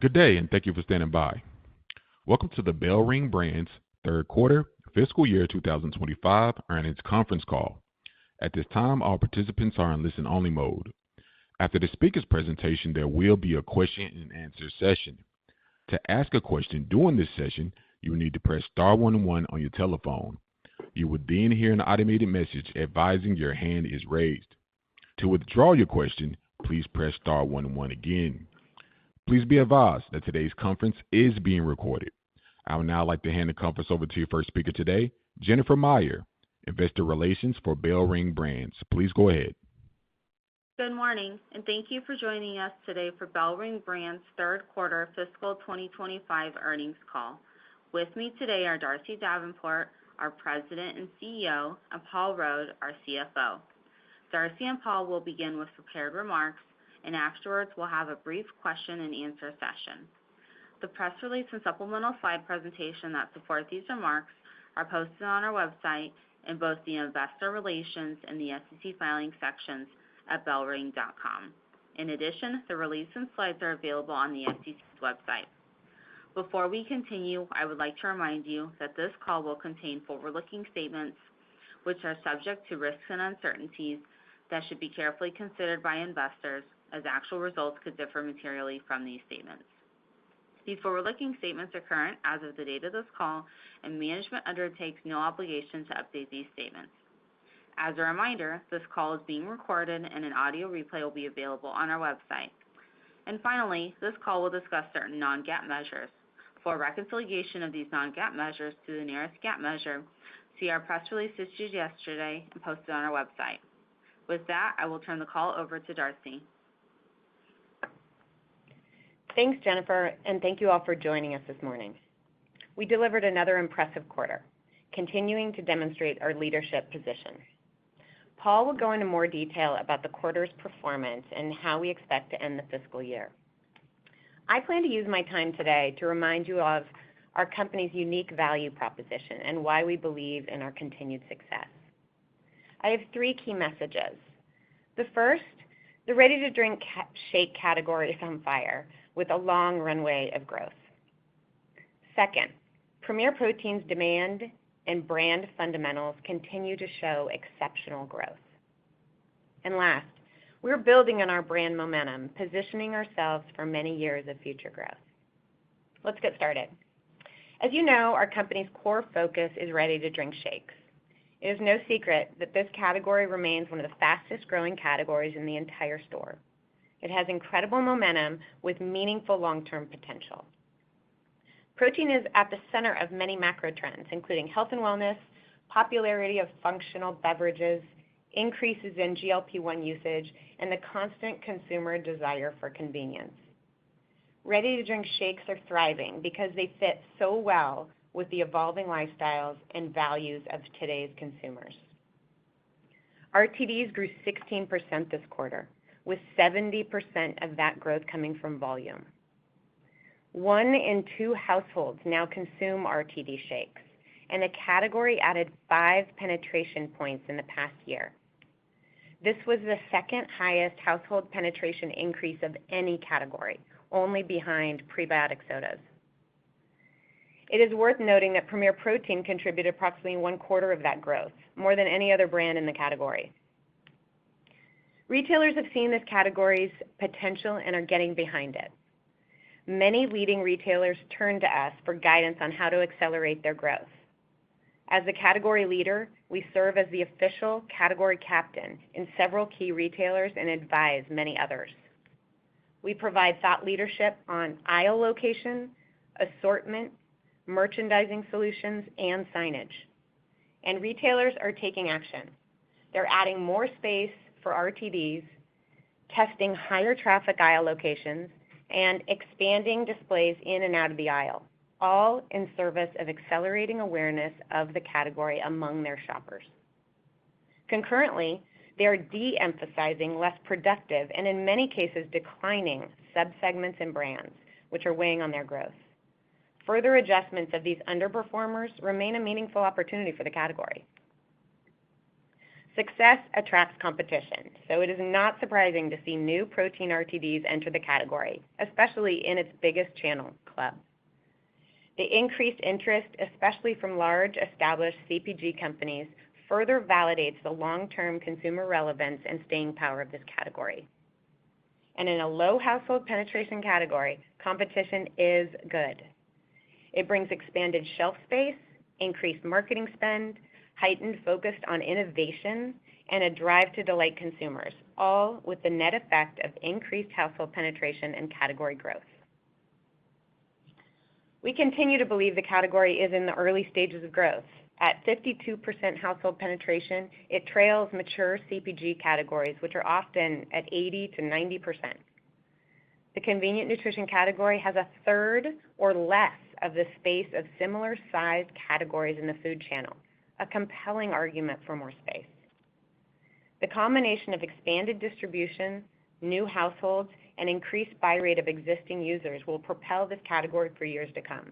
Good day, and thank you for standing by. Welcome to the BellRing Brands third quarter fiscal year 2025 earnings conference call. At this time, all participants are in listen-only mode. After the speaker's presentation, there will be a question-and-answer session. To ask a question during this session, you will need to press star 11 on your telephone. You will then hear an automated message advising your hand is raised. To withdraw your question, please press star 11 again. Please be advised that today's conference is being recorded. I would now like to hand the conference over to your first speaker today, Jennifer Meyer, Investor Relations for BellRing Brands. Please go ahead. Good morning, and thank you for joining us today for BellRing Brands third quarter fiscal 2025 earnings call. With me today are Darcy Davenport, our President and CEO, and Paul Rode, our CFO. Darcy and Paul will begin with prepared remarks, and afterwards we'll have a brief question-and-answer session. The press release and supplemental slide presentation that support these remarks are posted on our website in both the Investor Relations and the SEC filing sections at bellring.com. In addition, the release and slides are available on the SEC's website. Before we continue, I would like to remind you that this call will contain forward-looking statements which are subject to risks and uncertainties that should be carefully considered by investors, as actual results could differ materially from these statements. These forward-looking statements are current as of the date of this call, and management undertakes no obligation to update these statements. As a reminder, this call is being recorded and an audio replay will be available on our website. And finally, this call will discuss certain non-GAAP measures. For reconciliation of these non-GAAP measures to the nearest GAAP measure, see our press release issued yesterday and posted on our website. With that, I will turn the call over to Darcy. Thanks, Jennifer, and thank you all for joining us this morning. We delivered another impressive quarter, continuing to demonstrate our leadership position. Paul will go into more detail about the quarter's performance and how we expect to end the fiscal year. I plan to use my time today to remind you of our company's unique value proposition and why we believe in our continued success. I have three key messages. The first, the ready-to-drink shake category is on fire, with a long runway of growth. Second, Premier Protein's demand and brand fundamentals continue to show exceptional growth. And last, we're building on our brand momentum, positioning ourselves for many years of future growth. Let's get started. As you know, our company's core focus is ready-to-drink shakes. It is no secret that this category remains one of the fastest-growing categories in the entire store. It has incredible momentum with meaningful long-term potential. Protein is at the center of many macro trends, including health and wellness, popularity of functional beverages, increases in GLP-1 usage, and the constant consumer desire for convenience. Ready-to-drink shakes are thriving because they fit so well with the evolving lifestyles and values of today's consumers. RTDs grew 16% this quarter, with 70% of that growth coming from volume. 1 in 2 households now consume RTD shakes, and the category added 5 penetration points in the past year. This was the second highest household penetration increase of any category, only behind prebiotic sodas. It is worth noting that Premier Protein contributed approximately 1/4 of that growth, more than any other brand in the category. Retailers have seen this category's potential and are getting behind it. Many leading retailers turn to us for guidance on how to accelerate their growth. As the category leader, we serve as the official category captain in several key retailers and advise many others. We provide thought leadership on aisle location, assortment, merchandising solutions, and signage. And retailers are taking action. They're adding more space for RTDs, testing higher traffic aisle locations, and expanding displays in and out of the aisle, all in service of accelerating awareness of the category among their shoppers. Concurrently, they are de-emphasizing less productive and in many cases declining subsegments and brands, which are weighing on their growth. Further adjustments of these underperformers remain a meaningful opportunity for the category. Success attracts competition, so it is not surprising to see new protein RTDs enter the category, especially in its biggest channel, club. The increased interest, especially from large established CPG companies, further validates the long-term consumer relevance and staying power of this category. And in a low household penetration category, competition is good. It brings expanded shelf space, increased marketing spend, heightened focus on innovation, and a drive to delight consumers, all with the net effect of increased household penetration and category growth. We continue to believe the category is in the early stages of growth. At 52% household penetration, it trails mature CPG categories, which are often at 80 to 90%. The convenient nutrition category has a third or less of the space of similar-sized categories in the food channel, a compelling argument for more space. The combination of expanded distribution, new households, and increased buy rate of existing users will propel this category for years to come.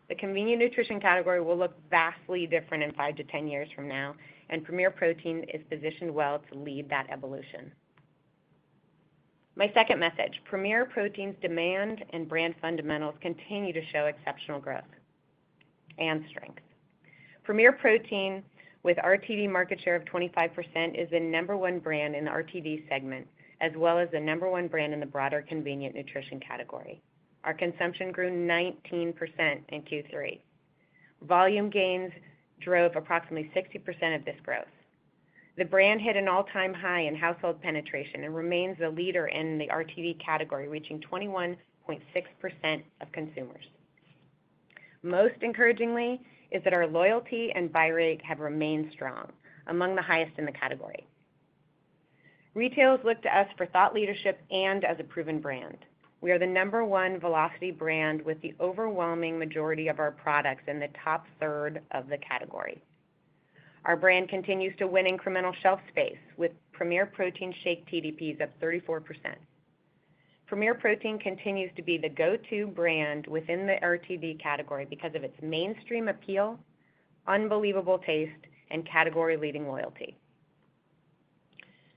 The convenient nutrition category will look vastly different in 5 to 10 years from now, and Premier Protein is positioned well to lead that evolution. My second message, Premier Protein's demand and brand fundamentals continue to show exceptional growth and strength. Premier Protein, with RTD market share of 25%, is the number one brand in the RTD segment, as well as the number one brand in the broader convenient nutrition category. Our consumption grew 19% in Q3. Volume gains drove approximately 60% of this growth. The brand hit an all-time high in household penetration and remains the leader in the RTD category, reaching 21.6% of consumers. Most encouragingly is that our loyalty and buy rate have remained strong, among the highest in the category. Retailers look to us for thought leadership and as a proven brand. We are the number one velocity brand with the overwhelming majority of our products in the top third of the category. Our brand continues to win incremental shelf space with Premier Protein shake TDPs up 34%. Premier Protein continues to be the go-to brand within the RTD category because of its mainstream appeal, unbelievable taste, and category-leading loyalty.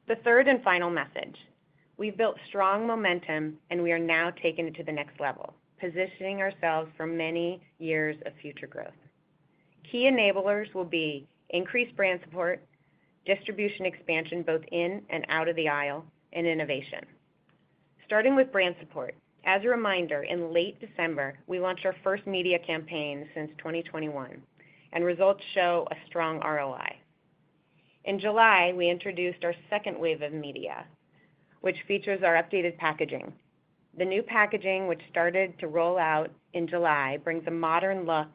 The third and final message, we've built strong momentum and we are now taking it to the next level, positioning ourselves for many years of future growth. Key enablers will be increased brand support, distribution expansion both in and out of the aisle, and innovation. Starting with brand support, as a reminder, in late December, we launched our first media campaign since 2021, and results show a strong ROI. In July, we introduced our second wave of media, which features our updated packaging. The new packaging, which started to roll out in July, brings a modern look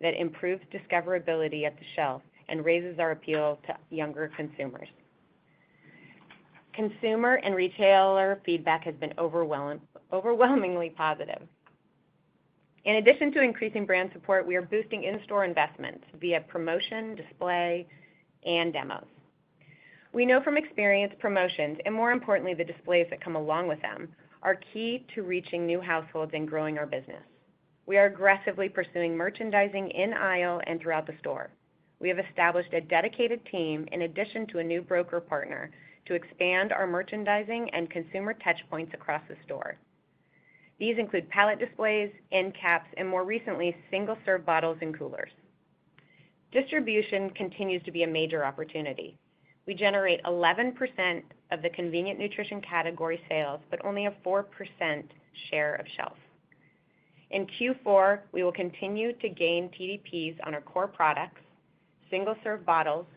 that improves discoverability at the shelf and raises our appeal to younger consumers. Consumer and retailer feedback has been overwhelmingly positive. In addition to increasing brand support, we are boosting in-store investments via promotion, display, and demos. We know from experience promotions, and more importantly, the displays that come along with them, are key to reaching new households and growing our business. We are aggressively pursuing merchandising in aisle and throughout the store. We have established a dedicated team in addition to a new broker partner to expand our merchandising and consumer touchpoints across the store. These include pallet displays, end caps, and more recently, single-serve bottles and coolers. Distribution continues to be a major opportunity. We generate 11% of the convenient nutrition category sales, but only a 4% share of shelf. In Q4, we will continue to gain TDPs on our core products, single-serve bottles,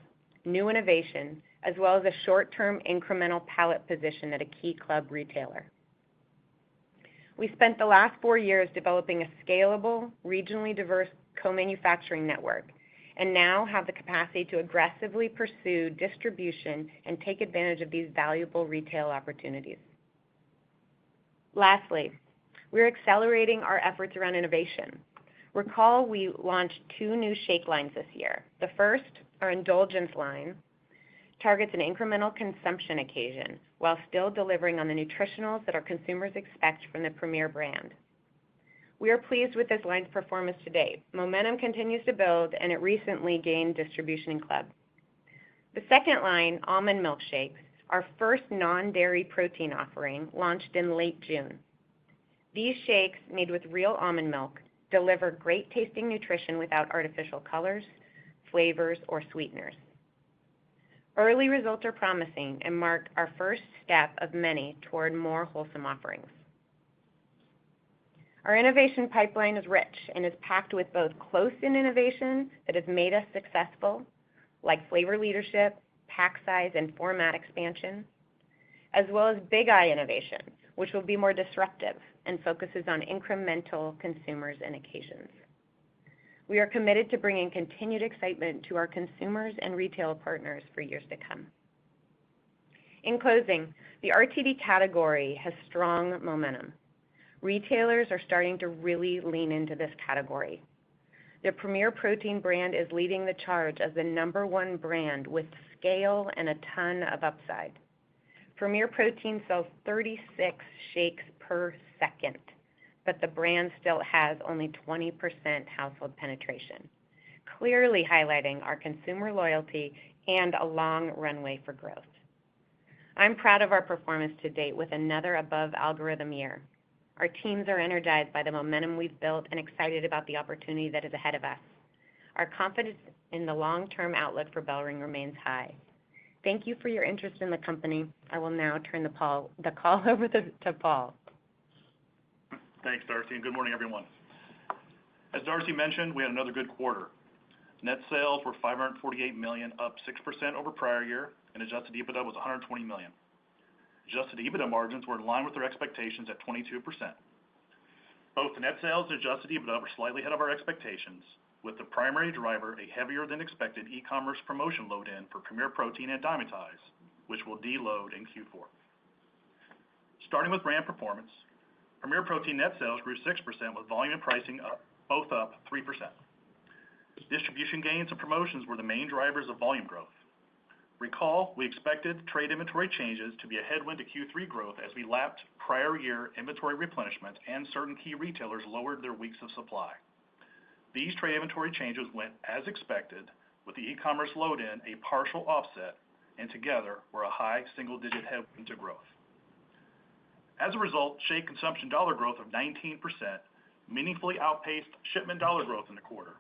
new innovation, as well as a short-term incremental pallet position at a key club retailer. We spent the last 4 years developing a scalable, regionally diverse co-manufacturing network, and now have the capacity to aggressively pursue distribution and take advantage of these valuable retail opportunities. Lastly, we're accelerating our efforts around innovation. Recall we launched 2 new shake lines this year. The first, our Indulgence line, targets an incremental consumption occasion while still delivering on the nutritionals that our consumers expect from the Premier brand. We are pleased with this line's performance to date. Momentum continues to build, and it recently gained distribution in club. The second line, almond milkshakes, our first non-dairy protein offering, launched in late June. These shakes, made with real almond milk, deliver great tasting nutrition without artificial colors, flavors, or sweeteners. Early results are promising and mark our first step of many toward more wholesome offerings. Our innovation pipeline is rich and is packed with both close-in innovation that has made us successful, like flavor leadership, pack size, and format expansion, as well as big eye innovations, which will be more disruptive and focuses on incremental consumers and occasions. We are committed to bringing continued excitement to our consumers and retail partners for years to come. In closing, the RTD category has strong momentum. Retailers are starting to really lean into this category. The Premier Protein brand is leading the charge as the #1 brand with scale and a ton of upside. Premier Protein sells 36 shakes per second, but the brand still has only 20% household penetration, clearly highlighting our consumer loyalty and a long runway for growth. I'm proud of our performance to date with another above-algorithm year. Our teams are energized by the momentum we've built and excited about the opportunity that is ahead of us. Our confidence in the long-term outlook for BellRing remains high. Thank you for your interest in the company. I will now turn the call over to Paul. Thanks, Darcy, and good morning, everyone. As Darcy mentioned, we had another good quarter. Net sales were $548 million, up 6% over prior year, and adjusted EBITDA was $120 million. Adjusted EBITDA margins were in line with our expectations at 22%. Both the net sales and adjusted EBITDA were slightly ahead of our expectations, with the primary driver a heavier than expected e-commerce promotion load-in for Premier Protein and Dymatize, which will deload in Q4. Starting with brand performance, Premier Protein net sales grew 6% with volume and pricing both up 3%. Distribution gains and promotions were the main drivers of volume growth. Recall, we expected trade inventory changes to be a headwind to Q3 growth as we lapped prior year inventory replenishment and certain key retailers lowered their weeks of supply. These trade inventory changes went as expected, with the e-commerce load-in a partial offset, and together were a high single-digit headwind to growth. As a result, shake consumption dollar growth of 19% meaningfully outpaced shipment dollar growth in the quarter.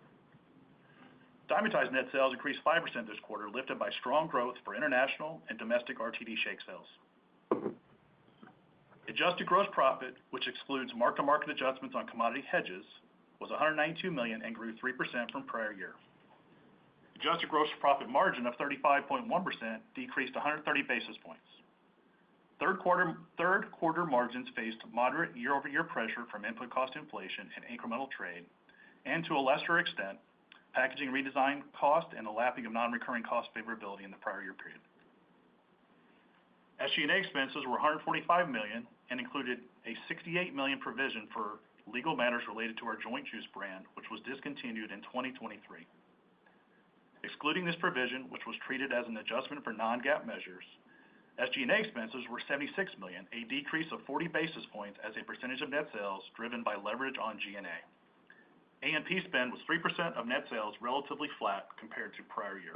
Dymatize net sales increased 5% this quarter, lifted by strong growth for international and domestic RTD shake sales. Adjusted gross profit, which excludes mark-to-market adjustments on commodity hedges, was $192 million and grew 3% from prior year. Adjusted gross profit margin of 35.1% decreased 130 basis points. Third quarter margins faced moderate year-over-year pressure from input cost inflation and incremental trade, and to a lesser extent, packaging redesign cost and the lapping of non-recurring cost favorability in the prior year period. SG&A expenses were $145 million and included a $68 million provision for legal matters related to our joint juice brand, which was discontinued in 2023. Excluding this provision, which was treated as an adjustment for non-GAAP measures, SG&A expenses were $76 million, a decrease of 40 basis points as a percentage of net sales driven by leverage on G&A. A&P spend was 3% of net sales, relatively flat compared to prior year.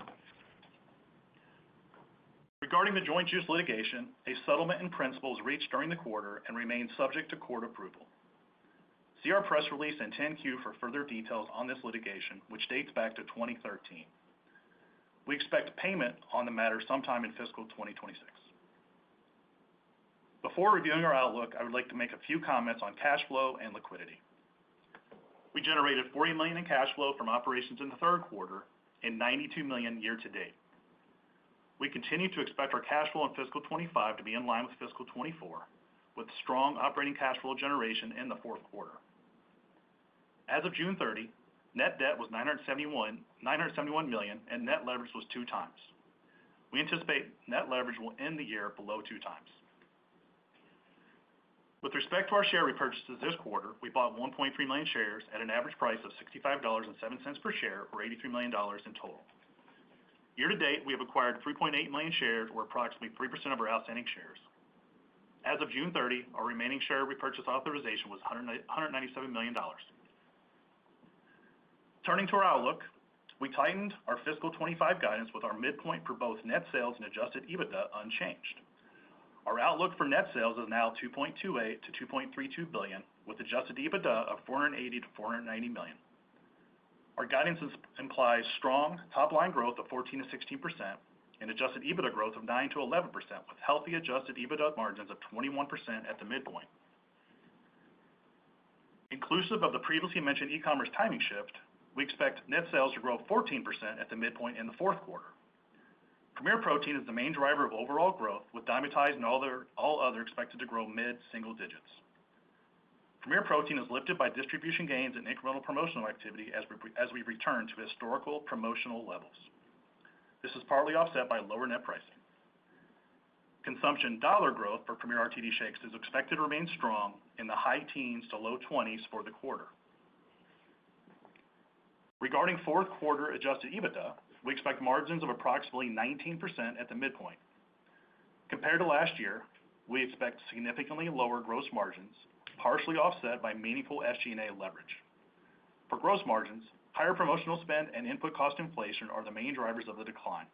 Regarding the joint juice litigation, a settlement in principle was reached during the quarter and remains subject to court approval. See our press release and 10-Q for further details on this litigation, which dates back to 2013. We expect payment on the matter sometime in fiscal 2026. Before reviewing our outlook, I would like to make a few comments on cash flow and liquidity. We generated $40 million in cash flow from operations in the third quarter and $92 million year to date. We continue to expect our cash flow in fiscal 25 to be in line with fiscal 24, with strong operating cash flow generation in the fourth quarter. As of June 30, net debt was $971 million, and net leverage was 2 times. We anticipate net leverage will end the year below 2 times. With respect to our share repurchases this quarter, we bought 1.3 million shares at an average price of $65.07 per share, or $83 million in total. Year to date, we have acquired 3.8 million shares, or approximately 3% of our outstanding shares. As of June 30, our remaining share repurchase authorization was $197 million. Turning to our outlook, We tightened our fiscal 25 guidance with our midpoint for both net sales and adjusted EBITDA unchanged. Our outlook for net sales is now $2.28 to $2.32 billion, with adjusted EBITDA of $480 to $490 million. Our guidance implies strong top-line growth of 14 to 16% and adjusted EBITDA growth of 9 to 11%, with healthy adjusted EBITDA margins of 21% at the midpoint. Inclusive of the previously mentioned e-commerce timing shift, we expect net sales to grow 14% at the midpoint in the fourth quarter. Premier Protein is the main driver of overall growth, with Dymatize and all other expected to grow mid-single digits. Premier Protein is lifted by distribution gains and incremental promotional activity as we return to historical promotional levels. This is partly offset by lower net pricing. Consumption dollar growth for Premier RTD shakes is expected to remain strong in the high teens to low 20s for the quarter. Regarding fourth quarter adjusted EBITDA, we expect margins of approximately 19% at the midpoint. Compared to last year, we expect significantly lower gross margins, partially offset by meaningful SG&A leverage. For gross margins, higher promotional spend and input cost inflation are the main drivers of the decline.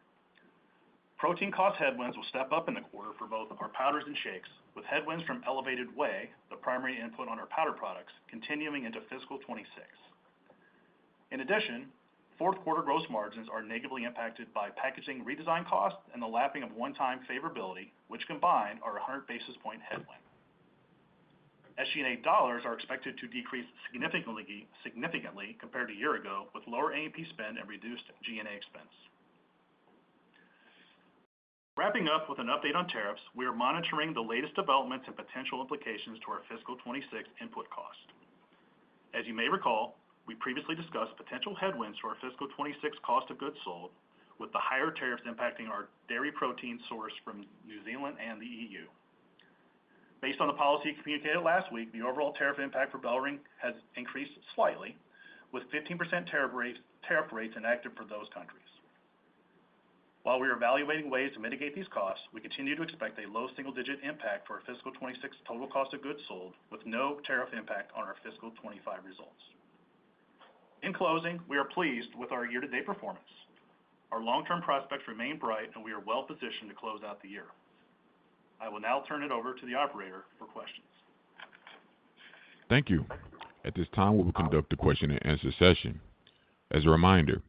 Protein cost headwinds will step up in the quarter for both our powders and shakes, with headwinds from elevated whey, the primary input on our powder products, continuing into fiscal 26. In addition, fourth quarter gross margins are negatively impacted by packaging redesign costs and the lapping of one-time favorability, which combined are a 100 basis point headwind. SG&A dollars are expected to decrease significantly compared to a year ago, with lower A&P spend and reduced G&A expense. Wrapping up with an update on tariffs, we are monitoring the latest developments and potential implications to our fiscal 26 input cost. As you may recall, we previously discussed potential headwinds to our fiscal 26 cost of goods sold, with the higher tariffs impacting our dairy protein sourced from New Zealand and the EU. Based on the policy communicated last week, the overall tariff impact for BellRing has increased slightly, with 15% tariff rates enacted for those countries. While we are evaluating ways to mitigate these costs, we continue to expect a low single-digit impact for our fiscal 26 total cost of goods sold, with no tariff impact on our fiscal 25 results. In closing, we are pleased with our year-to-date performance. Our long-term prospects remain bright, and we are well-positioned to close out the year. I will now turn it over to the operator for questions. Thank you. At this time, we will conduct a question-and-answer session. As a reminder,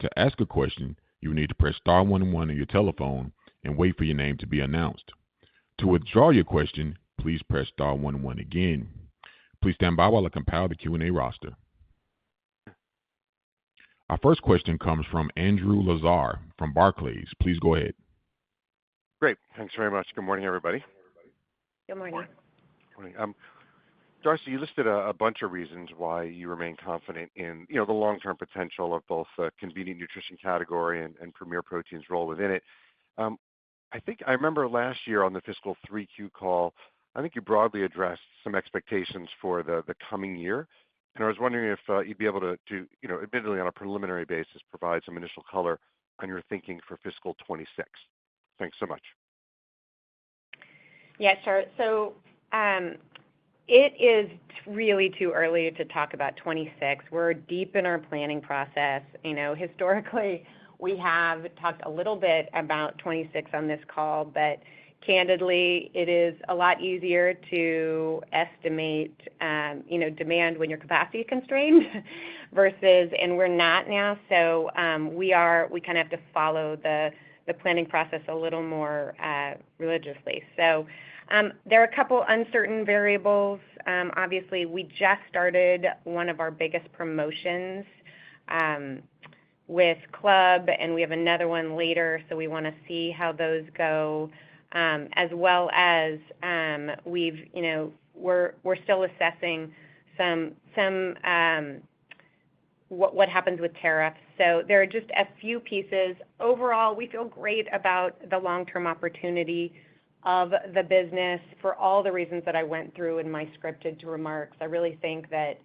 to ask a question, you need to press star 11 on your telephone and wait for your name to be announced. To withdraw your question, please press star 11 again. Please stand by while I compile the Q&A roster. Our first question comes from Andrew Lazar from Barclays. Please go ahead. Great. Thanks very much. Good morning, everybody. Good morning. Good morning. Darcy, you listed a bunch of reasons why you remain confident in the long-term potential of both the convenient nutrition category and Premier Protein's role within it. I think I remember last year on the fiscal 3Q call, I think you broadly addressed some expectations for the coming year. And I was wondering if you'd be able to, admittedly on a preliminary basis, provide some initial color on your thinking for fiscal 26. Thanks so much. Yeah, sure. So it is really too early to talk about 26. We're deep in our planning process. Historically, we have talked a little bit about 26 on this call, but candidly, it is a lot easier to estimate, demand when you're capacity constrained and we're not now. So we kind of have to follow the planning process a little more religiously. So there are a couple uncertain variables. Obviously, we just started one of our biggest promotions with Club, and we have another one later, so we want to see how those go, as well as we're still assessing what happens with tariffs. So there are just a few pieces. Overall, we feel great about the long-term opportunity of the business for all the reasons that I went through in my scripted remarks. I really think that,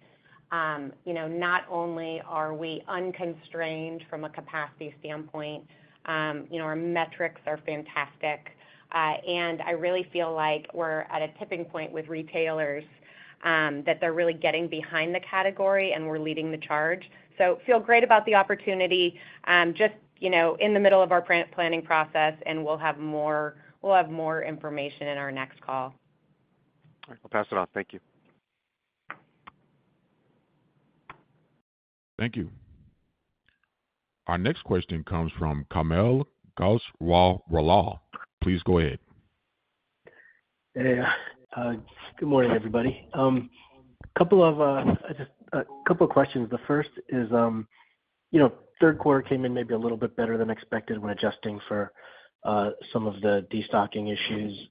not only are we unconstrained from a capacity standpoint, our metrics are fantastic, and I really feel like we're at a tipping point with retailers that they're really getting behind the category and we're leading the charge. So feel great about the opportunity. Just in the middle of our planning process, and we'll have more information in our next call. All right, I'll pass it on. Thank you. Thank you. Our next question comes from Kamel Goswal. Please go ahead. Hey, good morning, everybody. Couple of questions. The first is, third quarter came in maybe a little bit better than expected when adjusting for some of the destocking issues,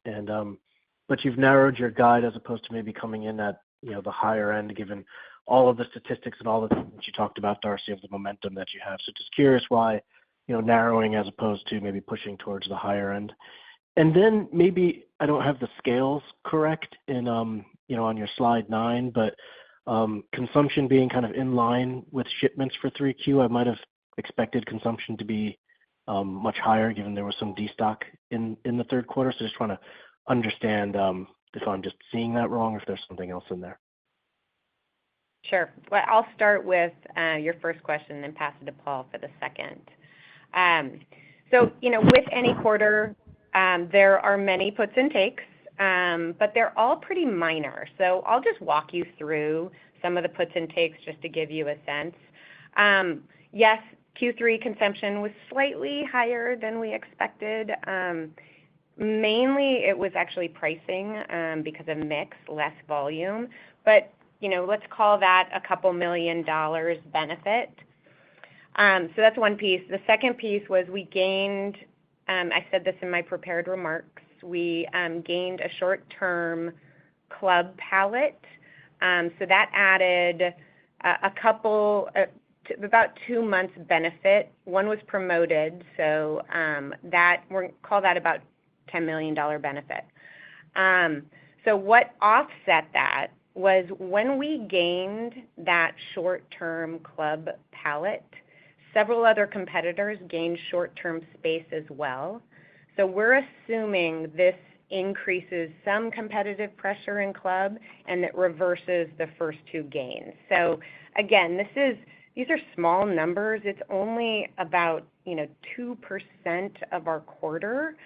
but you've narrowed your guide as opposed to maybe coming in at the higher end, given all of the statistics and all the things that you talked about, Darcy, of the momentum that you have. So just curious why narrowing as opposed to maybe pushing towards the higher end. And then maybe I don't have the scales correct in on your slide 9, but consumption being kind of in line with shipments for 3Q, I might have expected consumption to be much higher, given there was some destock in the third quarter. So just trying to understand if I'm just seeing that wrong or if there's something else in there. Sure. Well, I'll start with your first question and then pass it to Paul for the second. So, with any quarter, there are many puts and takes, but they're all pretty minor. So I'll just walk you through some of the puts and takes just to give you a sense. Yes, Q3 consumption was slightly higher than we expected. Mainly, it was actually pricing because of mix, less volume. But, let's call that a couple $2 million benefit. So that's one piece. The second piece was we gained, I said this in my prepared remarks, we gained a short-term club pallet. So that added about 2 months benefit. One was promoted, so we'll call that about $10 million benefit. So what offset that was when we gained that short-term club pallet, several other competitors gained short-term space as well. So we're assuming this increases some competitive pressure in club and that reverses the first 2 gains. So again, these are small numbers. It's only about 2% of our quarter,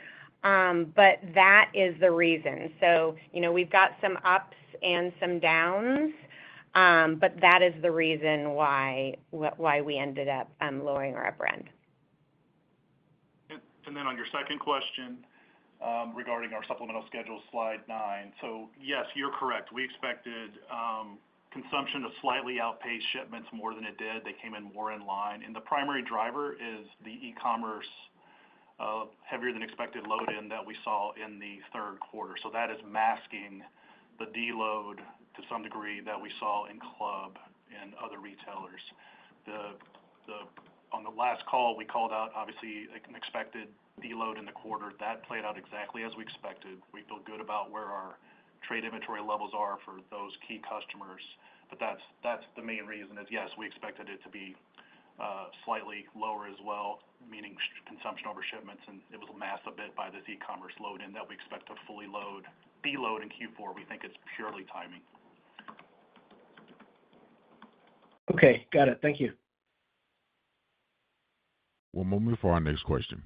but that is the reason. So we've got some ups and some downs, but that is the reason why we ended up lowering our upper end. And then on your second question regarding our supplemental schedule, slide 9. So yes, you're correct. We expected consumption to slightly outpace shipments more than it did. They came in more in line. And the primary driver is the e-commerce heavier than expected load in that we saw in the third quarter. So that is masking the deload to some degree that we saw in club and other retailers. On the last call, we called out obviously an expected deload in the quarter. That played out exactly as we expected. We feel good about where our trade inventory levels are for those key customers. But that's the main reason is, yes, we expected it to be slightly lower as well, meaning consumption over shipments, and it was masked a bit by this e-commerce load in that we expect to fully deload in Q4. We think it's purely timing. Okay, got it. Thank you. One moment for our next question.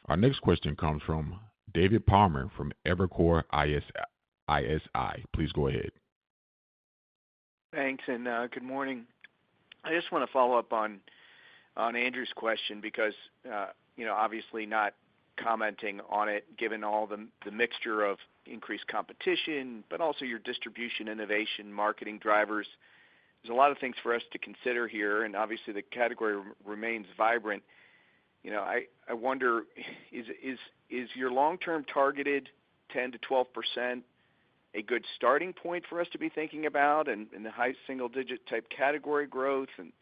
Our next question comes from David Palmer from Evercore ISI. Please go ahead. Thanks, and good morning. I just want to follow up on Andrew's question because, obviously not commenting on it, given all the mixture of increased competition, but also your distribution, innovation, marketing drivers. There's a lot of things for us to consider here, and obviously the category remains vibrant. I wonder, is your long-term targeted 10 to 12% a good starting point for us to be thinking about and in the high single-digit type category growth? And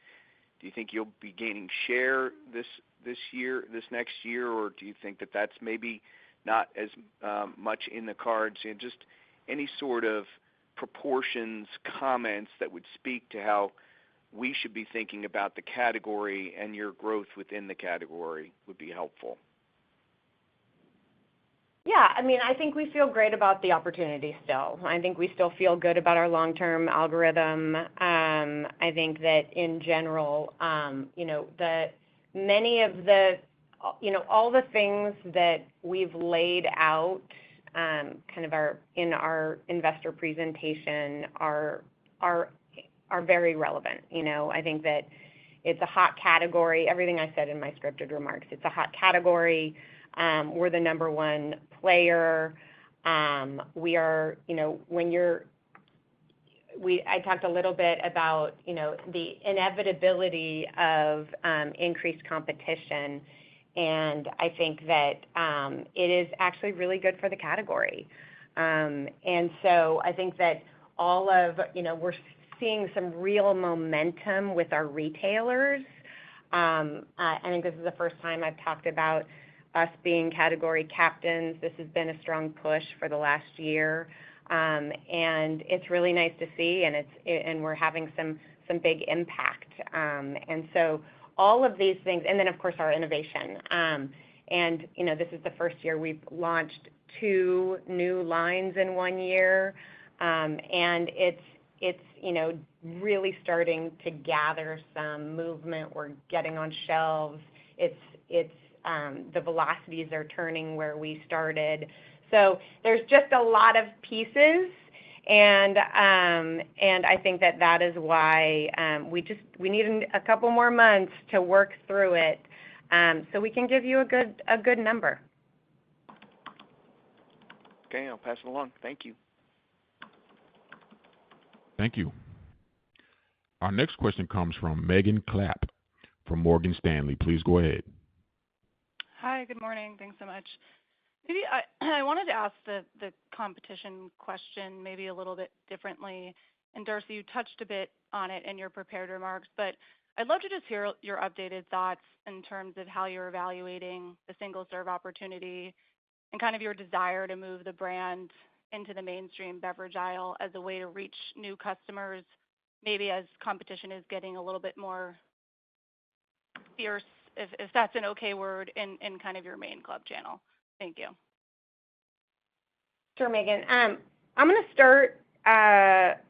do you think you'll be gaining share this next year, or do you think that that's maybe not as much in the cards? And just any sort of proportions, comments that would speak to how we should be thinking about the category and your growth within the category would be helpful. Yeah, I mean, I think we feel great about the opportunity still. I think we still feel good about our long-term algorithm. I think that in general, many of the, all the things that we've laid out, in our investor presentation are very relevant. I think that it's a hot category. Everything I said in my scripted remarks, it's a hot category. We're the number one player. We are, I talked a little bit about, the inevitability of increased competition, and I think that it is actually really good for the category. And so I think that we're seeing some real momentum with our retailers. I think this is the first time I've talked about us being category captains. This has been a strong push for the last year, and it's really nice to see, and we're having some big impact. And so all of these things, and then of course our innovation. This is the first year we've launched 2 new lines in 1 year, and it's really starting to gather some movement. We're getting on shelves. The velocities are turning where we started. So there's just a lot of pieces, and I think that is why we need a couple more months to work through it, so we can give you a good number. Okay, I'll pass it along. Thank you. Thank you. Our next question comes from Megan Clapp from Morgan Stanley. Please go ahead. Hi, good morning. Thanks so much. Maybe I wanted to ask the competition question maybe a little bit differently. And Darcy, you touched a bit on it in your prepared remarks, but I'd love to just hear your updated thoughts in terms of how you're evaluating the single-serve opportunity and kind of your desire to move the brand into the mainstream beverage aisle as a way to reach new customers, maybe as competition is getting a little bit more fierce, if that's an okay word, in kind of your main club channel. Thank you. Sure, Megan. I'm going to start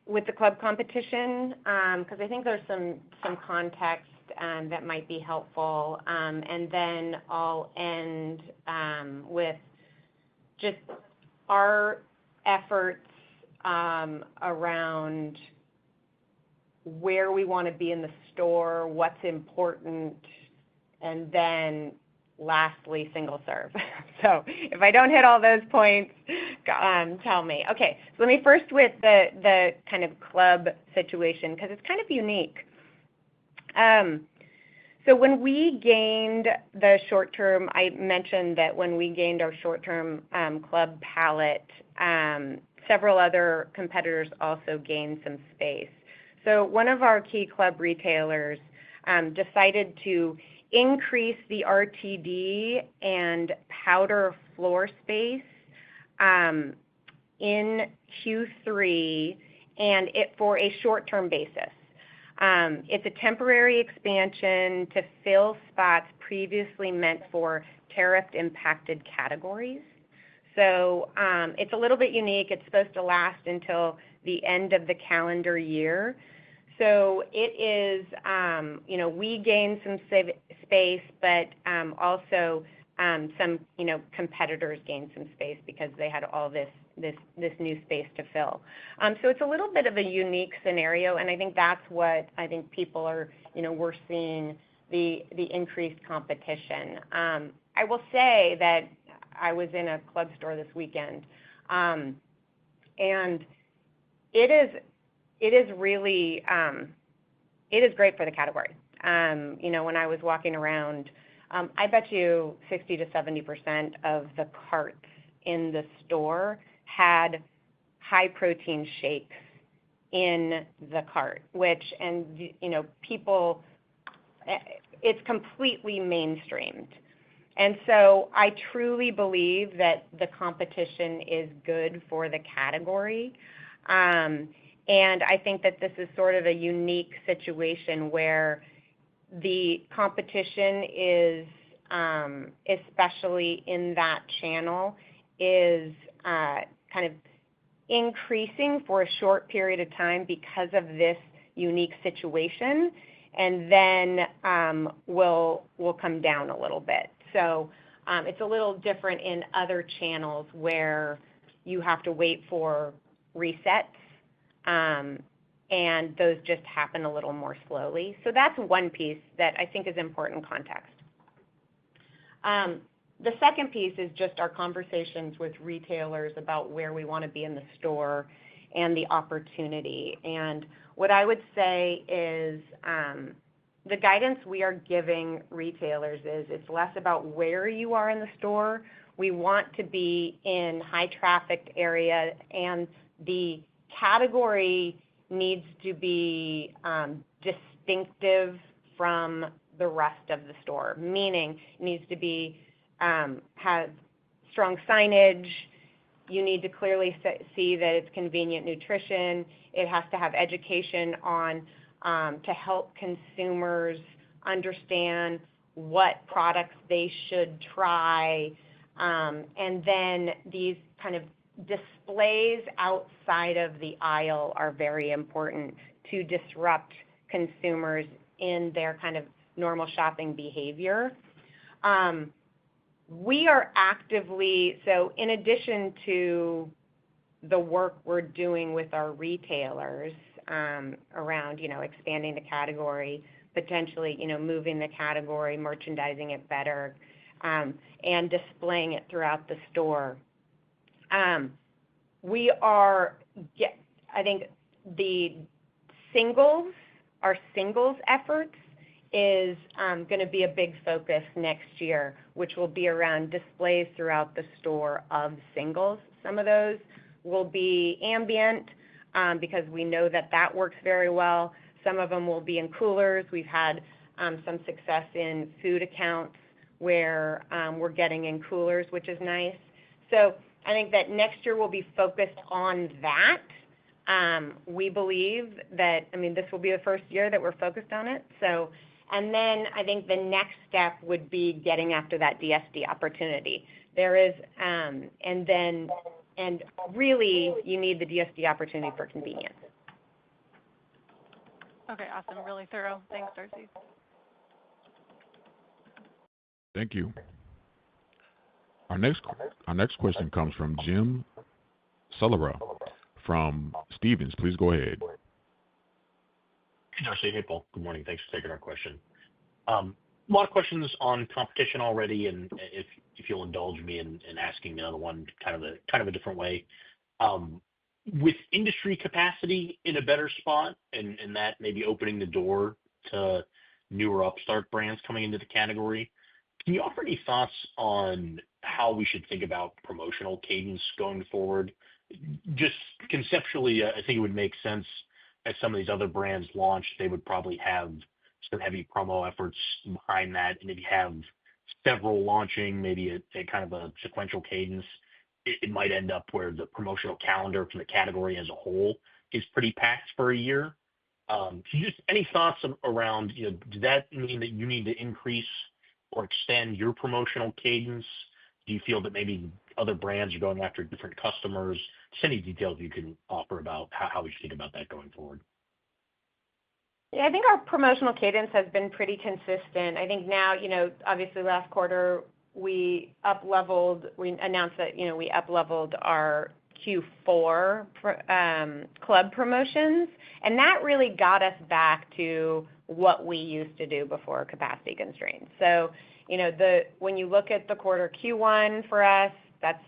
with the club competition because I think there's some context that might be helpful, and then I'll end with just our efforts around where we want to be in the store, what's important, and then lastly, single serve. So if I don't hit all those points, tell me. Okay, so let me first with the kind of club situation, because it's kind of unique. So when we gained the short-term, I mentioned that when we gained our short-term club palette, several other competitors also gained some space. So one of our key club retailers decided to increase the RTD and powder floor space in Q3, and it for a short-term basis. It's a temporary expansion to fill spots previously meant for tariff-impacted categories. So it's a little bit unique. It's supposed to last until the end of the calendar year. So it is, we gained some space, but also some, competitors gained some space because they had all this new space to fill. So it's a little bit of a unique scenario, and I think that's what I think people are, we're seeing the increased competition. I will say that I was in a club store this weekend, and it is really, it is great for the category. When I was walking around, I bet you 60 to 70% of the carts in the store had high protein shakes in the cart, people, it's completely mainstreamed. And so I truly believe that the competition is good for the category. And I think that this is sort of a unique situation where the competition is, especially in that channel, is kind of increasing for a short period of time because of this unique situation, and then will come down a little bit. So it's a little different in other channels where you have to wait for resets, and those just happen a little more slowly. So that's one piece that I think is important context. The second piece is just our conversations with retailers about where we want to be in the store and the opportunity. And what I would say is the guidance we are giving retailers is it's less about where you are in the store. We want to be in high-trafficked area, and the category needs to be distinctive from the rest of the store, meaning it needs to be have strong signage. You need to clearly see that it's convenient nutrition. It has to have education on to help consumers understand what products they should try. And then these kind of displays outside of the aisle are very important to disrupt consumers in their kind of normal shopping behavior. We are actively, so in addition to the work we're doing with our retailers around, expanding the category, potentially, moving the category, merchandising it better, and displaying it throughout the store. We are, I think our singles efforts is going to be a big focus next year, which will be around displays throughout the store of singles. Some of those will be ambient because we know that works very well. Some of them will be in coolers. We've had some success in food accounts where we're getting in coolers, which is nice. So I think that next year will be focused on that. We believe that, this will be the first year that we're focused on it. So, and then I think the next step would be getting after that DSD opportunity. There is, and really you need the DSD opportunity for convenience. Okay, awesome. Really thorough. Thanks, Darcy. Thank you. Our next question comes from Jim Salera from Stephens. Please go ahead. Hey, Darcy. Hey, Paul. Good morning. Thanks for taking our question. A lot of questions on competition already, and if you'll indulge me in asking another one kind of a different way. With industry capacity in a better spot and that maybe opening the door to newer upstart brands coming into the category, can you offer any thoughts on how we should think about promotional cadence going forward? Just conceptually, I think it would make sense as some of these other brands launch, they would probably have some heavy promo efforts behind that. And if you have several launching, maybe a kind of a sequential cadence, it might end up where the promotional calendar for the category as a whole is pretty packed for a year. Just any thoughts around, does that mean that you need to increase or extend your promotional cadence? Do you feel that maybe other brands are going after different customers? Just any details you can offer about how we should think about that going forward. Yeah, I think our promotional cadence has been pretty consistent. I think now, obviously last quarter we announced that, we up-leveled our Q4 club promotions, and that really got us back to what we used to do before capacity constraints. So, when you look at the quarter Q1 for us, that's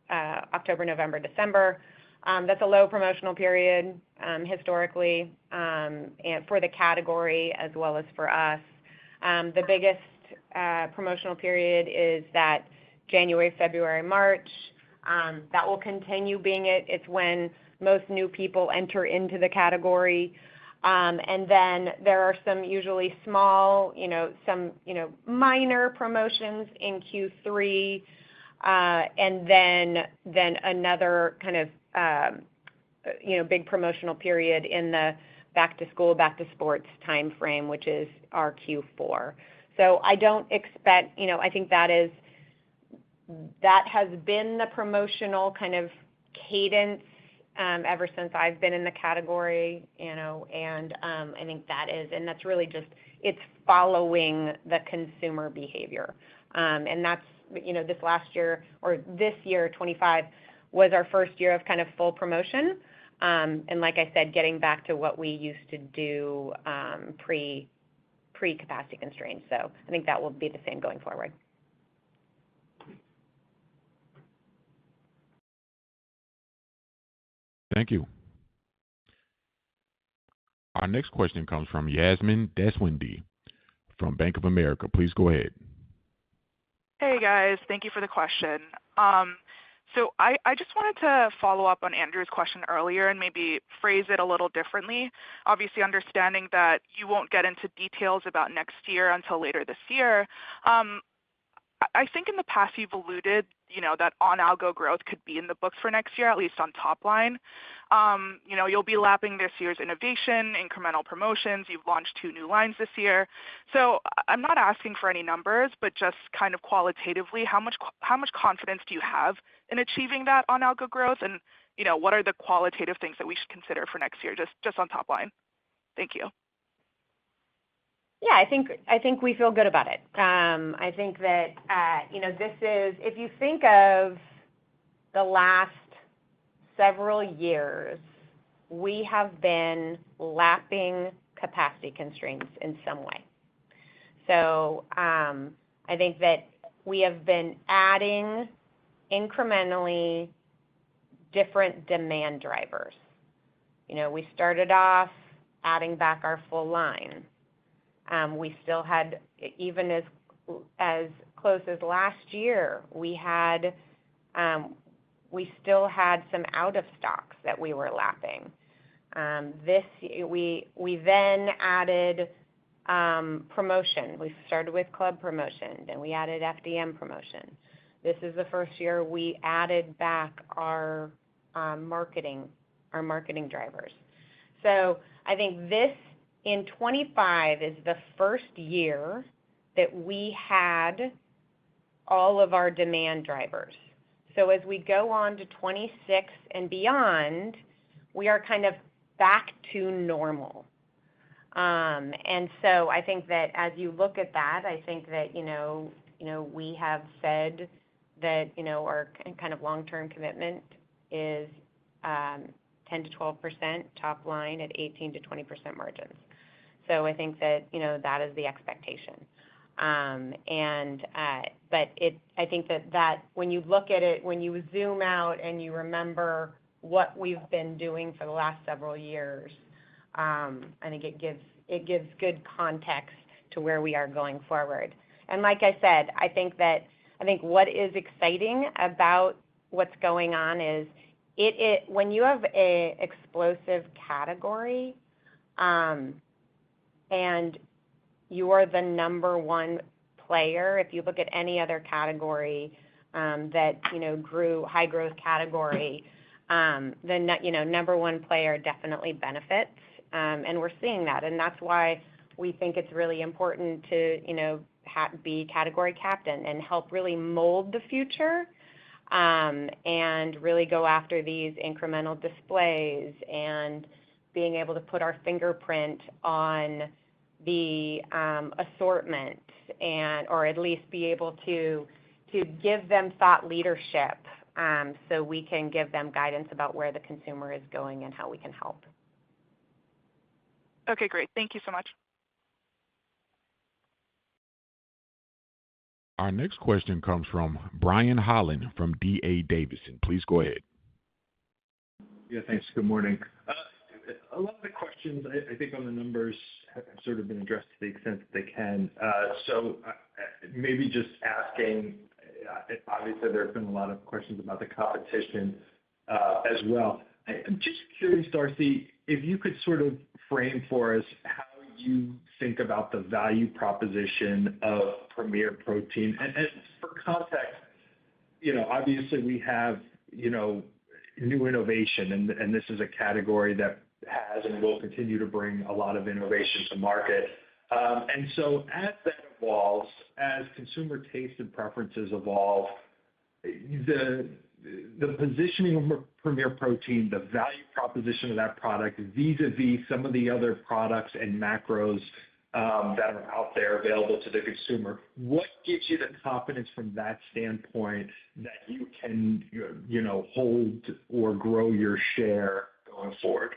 October, November, December. That's a low promotional period historically, and for the category as well as for us. The biggest promotional period is that January, February, March. That will continue being it. It's when most new people enter into the category. And then there are some usually small, minor promotions in Q3, and then another kind of, big promotional period in the back to school, back to sports timeframe, which is our Q4. So I don't expect, I think that is that has been the promotional kind of cadence ever since I've been in the category, and I think that's really just, it's following the consumer behavior. And that's, this last year, or this year, 25, was our first year of kind of full promotion. And like I said, getting back to what we used to do pre-capacity constraints. So I think that will be the same going forward. Thank you. Our next question comes from Yasmin Deswindi from Bank of America. Please go ahead. Hey, guys. Thank you for the question. So I just wanted to follow up on Andrew's question earlier and maybe phrase it a little differently. Obviously, understanding that you won't get into details about next year until later this year. I think in the past you've alluded, that on-algo growth could be in the books for next year, at least on top line. You'll be lapping this year's innovation, incremental promotions. You've launched 2 new lines this year. So I'm not asking for any numbers, but just kind of qualitatively, how much confidence do you have in achieving that on-algo growth? And, what are the qualitative things that we should consider for next year, just on top line? Thank you. Yeah, I think we feel good about it. I think that this is, if you think of the last several years, we have been lapping capacity constraints in some way. So I think that we have been adding incrementally different demand drivers. We started off adding back our full line. We still had, even as close as last year, we still had some out of stocks that we were lapping. We then added promotion. We started with club promotion, then we added FDM promotion. This is the first year we added back our marketing drivers. So I think this in 25 is the first year that we had all of our demand drivers. So as we go on to 26 and beyond, we are kind of back to normal. And so I think that as you look at that, I think that, we have said that, our kind of long-term commitment is 10 to 12% top line at 18 to 20% margins. So I think that, that is the expectation. But I think that when you look at it, when you zoom out and you remember what we've been doing for the last several years, I think it gives good context to where we are going forward. And like I said, I think what is exciting about what's going on is when you have a explosive category, and you are the number one player. If you look at any other category that grew, high growth category, the number one player definitely benefits, and we're seeing that, and that's why we think it's really important to be category captain and help really mold the future, and really go after these incremental displays and being able to put our fingerprint on the assortment, or at least be able to give them thought leadership, so we can give them guidance about where the consumer is going and how we can help. Okay, great. Thank you so much. Our next question comes from Brian Holland from D.A. Davidson. Please go ahead. Yeah, thanks. Good morning. A lot of the questions, I think, on the numbers have sort of been addressed to the extent that they can. So maybe just asking, obviously there have been a lot of questions about the competition as well. I'm just curious, Darcy, if you could sort of frame for us how you think about the value proposition of Premier Protein. And for context, obviously we have, new innovation, and this is a category that has and will continue to bring a lot of innovation to market. And so as that evolves, as consumer tastes and preferences evolve, the positioning of Premier Protein, the value proposition of that product vis-a-vis some of the other products and macros that are out there available to the consumer. What gives you the confidence from that standpoint that you can, hold or grow your share going forward?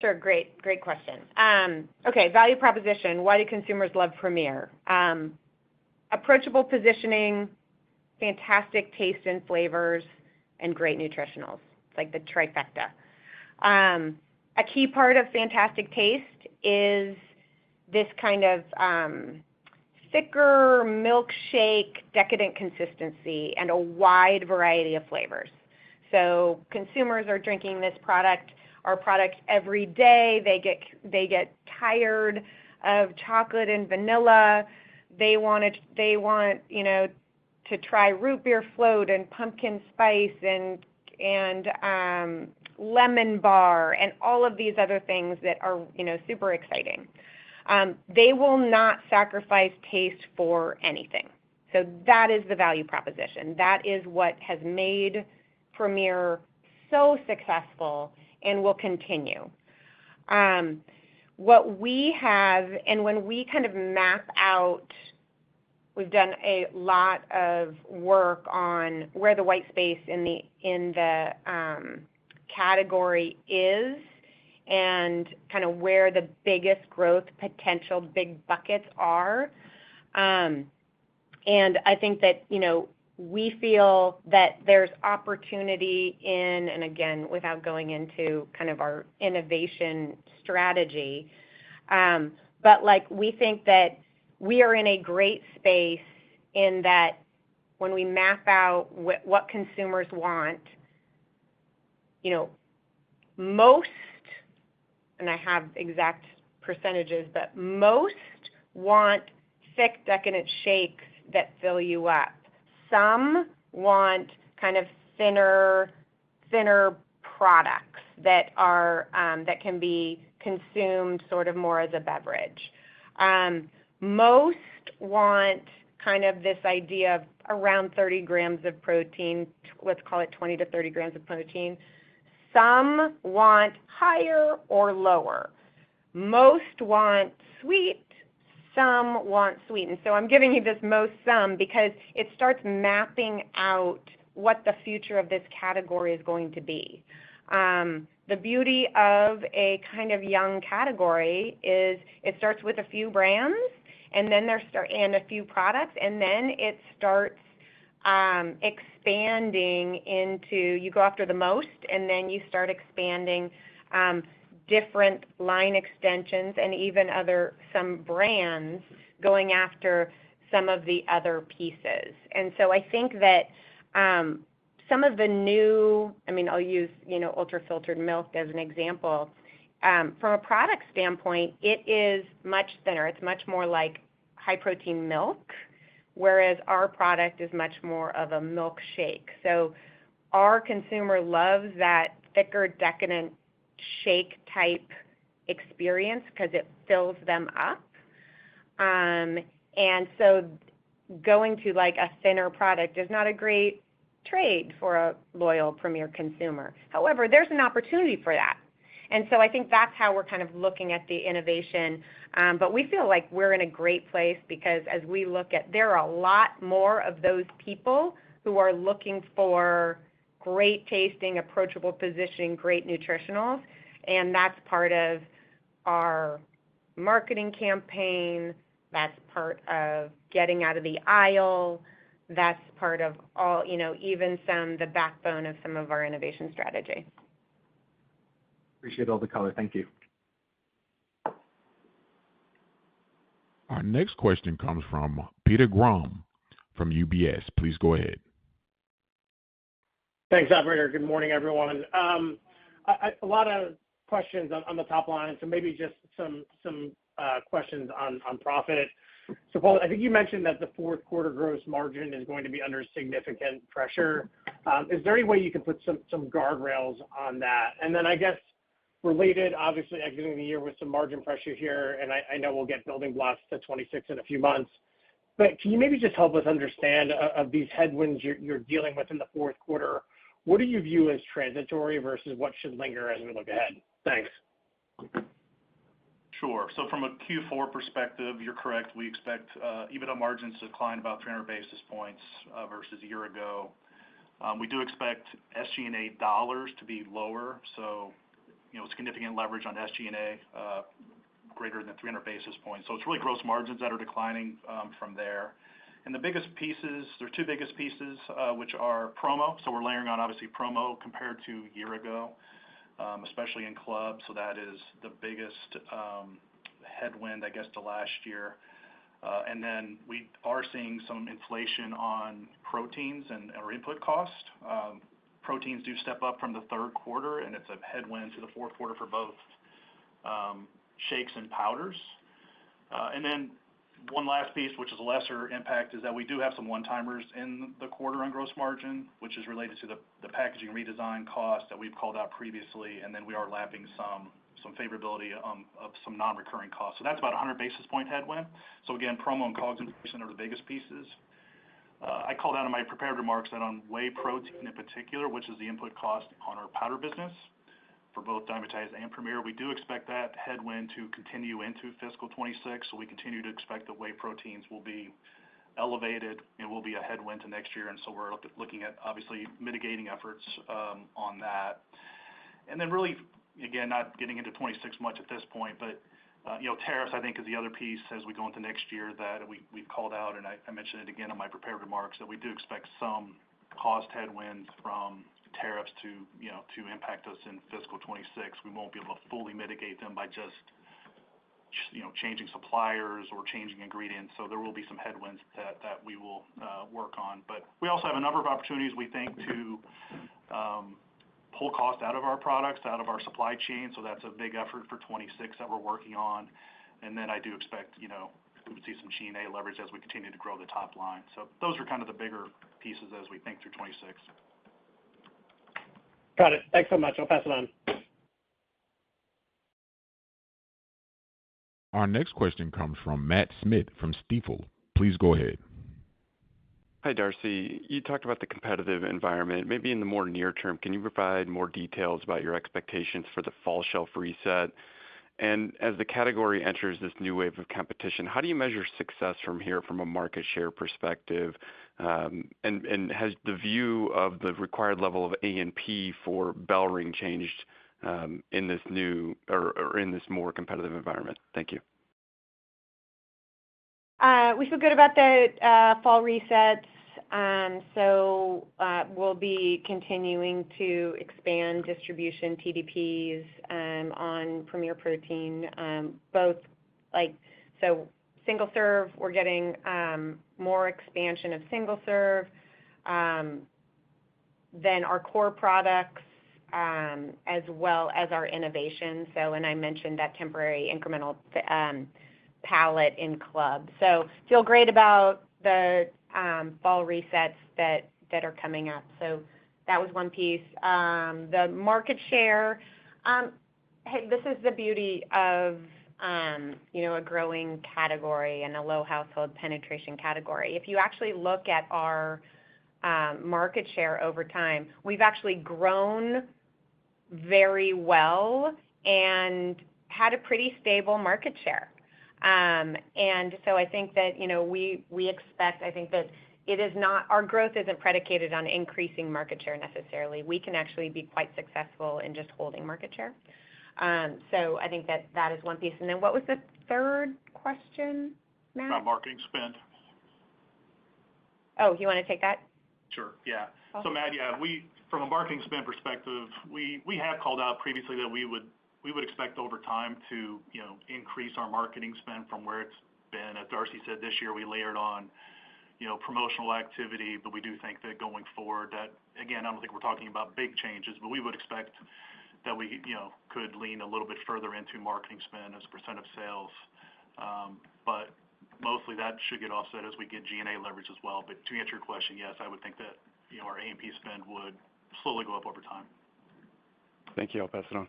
Sure. Great question. Okay, value proposition. Why do consumers love Premier? Approachable positioning, fantastic taste and flavors, and great nutritionals. It's like the trifecta. A key part of fantastic taste is this kind of thicker milkshake, decadent consistency, and a wide variety of flavors. So consumers are drinking our product every day. They get tired of chocolate and vanilla. They want to try root beer float and pumpkin spice and lemon bar and all of these other things that are super exciting. They will not sacrifice taste for anything. So that is the value proposition. That is what has made Premier so successful and will continue. What we have, and when we kind of map out, we've done a lot of work on where the white space in the category is and kind of where the biggest growth potential big buckets are. And I think that, we feel that there's opportunity in, and again, without going into kind of our innovation strategy, but we think that we are in a great space in that when we map out what consumers want, most, and I have exact percentages, but most want thick, decadent shakes that fill you up. Some want kind of thinner products that are that can be consumed sort of more as a beverage. Most want kind of this idea of around 30 grams of protein, let's call it 20 to 30 grams of protein. Some want higher or lower. Most want sweet, some want sweet. And so I'm giving you this most some because it starts mapping out what the future of this category is going to be. The beauty of a kind of young category is it starts with a few brands and then and a few products, and then it starts expanding into, you go after the most, and then you start expanding different line extensions and even some brands going after some of the other pieces. And so I think that some of the new, I'll use, ultra-filtered milk as an example. From a product standpoint, it is much thinner. It's much more like high-protein milk, whereas our product is much more of a milkshake. So our consumer loves that thicker, decadent shake-type experience because it fills them up. And so going to a thinner product is not a great trade for a loyal Premier consumer. However, there's an opportunity for that. And so I think that's how we're kind of looking at the innovation. But we feel like we're in a great place because as we look at, there are a lot more of those people who are looking for great tasting, approachable positioning, great nutritionals. And that's part of our marketing campaign. That's part of getting out of the aisle. That's part of all, even the backbone of some of our innovation strategy. Appreciate all the color. Thank you. Our next question comes from Peter Grom from UBS. Please go ahead. Thanks, operator. Good morning, everyone. A lot of questions on the top line, so maybe just some questions on profit. So, Paul, I think you mentioned that the fourth quarter gross margin is going to be under significant pressure. Is there any way you can put some guardrails on that? And then I guess related, obviously exiting the year with some margin pressure here, and I know we'll get building blocks to 26 in a few months. But can you maybe just help us understand of these headwinds you're dealing with in the fourth quarter, what do you view as transitory versus what should linger as we look ahead? Thanks. Sure. So from a Q4 perspective, you're correct. We expect EBITDA margins to decline about 300 basis points versus a year ago. We do expect SG&A dollars to be lower, so significant leverage on SG&A greater than 300 basis points. So it's really gross margins that are declining from there. And the biggest pieces, there are two biggest pieces, which are promo. So we're layering on obviously promo compared to a year ago, especially in club. So that is the biggest headwind, I guess, to last year. And then we are seeing some inflation on proteins and our input cost. Proteins do step up from the third quarter, and it's a headwind to the fourth quarter for both shakes and powders. And then one last piece, which is a lesser impact, is that we do have some one-timers in the quarter on gross margin, which is related to the packaging redesign cost that we've called out previously, and then we are lapping some favorability of some non-recurring costs. So that's about 100 basis point headwind. So again, promo and COGS inflation are the biggest pieces. I called out in my prepared remarks that on whey protein in particular, which is the input cost on our powder business for both Dymatize and Premier, we do expect that headwind to continue into fiscal 26. So we continue to expect that whey proteins will be elevated and will be a headwind to next year. And so we're looking at obviously mitigating efforts on that. And then really, again, not getting into 26 much at this point, but tariffs, I think, is the other piece as we go into next year that we've called out, and I mentioned it again in my prepared remarks, that we do expect some cost headwinds from tariffs to impact us in fiscal 26. We won't be able to fully mitigate them by just changing suppliers or changing ingredients. So there will be some headwinds that we will work on. But we also have a number of opportunities, we think, to pull cost out of our products, out of our supply chain. So that's a big effort for 26 that we're working on. And then I do expect, we would see some G&A leverage as we continue to grow the top line. So those are kind of the bigger pieces as we think through 26. Got it. Thanks so much. I'll pass it on. Our next question comes from Matt Smith from Stifel. Please go ahead. Hi, Darcy. You talked about the competitive environment. Maybe in the more near term, can you provide more details about your expectations for the fall shelf reset? And as the category enters this new wave of competition, how do you measure success from here from a market share perspective? And has the view of the required level of A&P for BellRing changed in this new or in this more competitive environment? Thank you. We feel good about the fall resets. So we'll be continuing to expand distribution TDPs on Premier Protein, both single serve. We're getting more expansion of single serve than our core products, as well as our innovation. So, and I mentioned that temporary incremental palette in club. So feel great about the fall resets that are coming up. So that was one piece. The market share, hey, this is the beauty of a growing category and a low household penetration category. If you actually look at our market share over time, we've actually grown very well and had a pretty stable market share. And so I think that, we expect, I think that it is not, our growth isn't predicated on increasing market share necessarily. We can actually be quite successful in just holding market share. So I think that is one piece. And then what was the third question, Matt? About marketing spend. Oh, you want to take that? Sure, yeah. So Matt, from a marketing spend perspective, we have called out previously that we would expect over time to, increase our marketing spend from where it's been. As Darcy said, this year we layered on, promotional activity, but we do think that going forward that, again, I don't think we're talking about big changes, but we would expect that we, could lean a little bit further into marketing spend as a % of sales. But mostly that should get offset as we get G&A leverage as well. But to answer your question, yes, I would think that, our A&P spend would slowly go up over time. Thank you. I'll pass it on.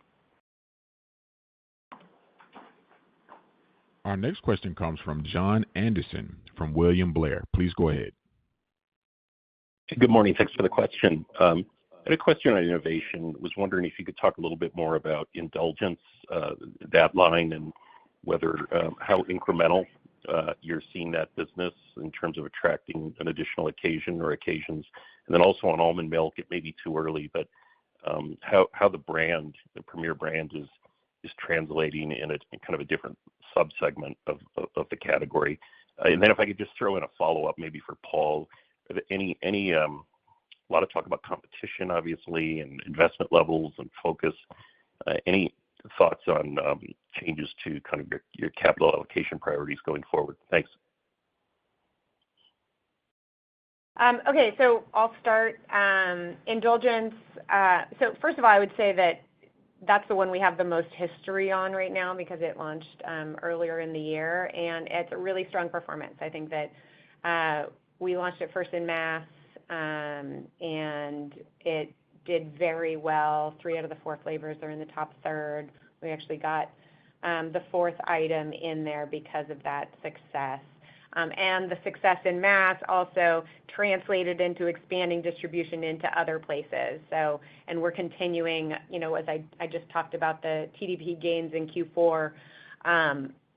Our next question comes from Jon Andersen from William Blair. Please go ahead. Good morning. Thanks for the question. I had a question on innovation. Was wondering if you could talk a little bit more about indulgence, that line, and whether how incremental you're seeing that business in terms of attracting an additional occasion or occasions. And then also on almond milk, it may be too early, but how the brand, the Premier brand, is translating in kind of a different subsegment of the category. And then if I could just throw in a follow-up maybe for Paul, a lot of talk about competition, obviously, and investment levels and focus. Any thoughts on changes to kind of your capital allocation priorities going forward? Thanks. Okay, so I'll start. Indulgence. So first of all, I would say that that's the one we have the most history on right now because it launched earlier in the year, and it's a really strong performance. I think that we launched it first in mass, and it did very well. 3 out of the 4 flavors are in the top third. We actually got the 4th item in there because of that success. And the success in mass also translated into expanding distribution into other places. So, and we're continuing, as I just talked about the TDP gains in Q4,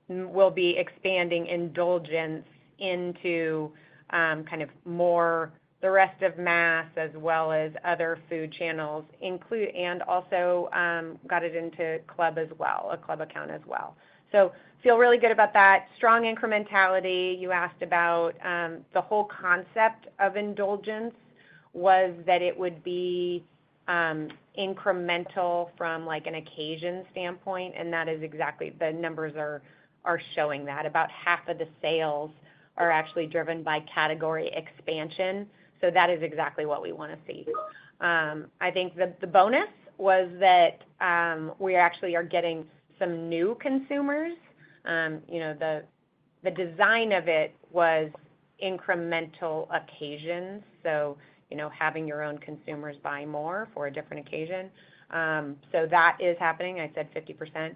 we'll be expanding indulgence into kind of more the rest of mass as well as other food channels, and also got it into club as well, a club account as well. So feel really good about that. Strong incrementality. You asked about the whole concept of indulgence was that it would be incremental from like an occasion standpoint, and that is exactly, the numbers are showing that. About half of the sales are actually driven by category expansion. So that is exactly what we want to see. I think the bonus was that we actually are getting some new consumers. The design of it was incremental occasions. So, having your own consumers buy more for a different occasion. So that is happening. I said 50%.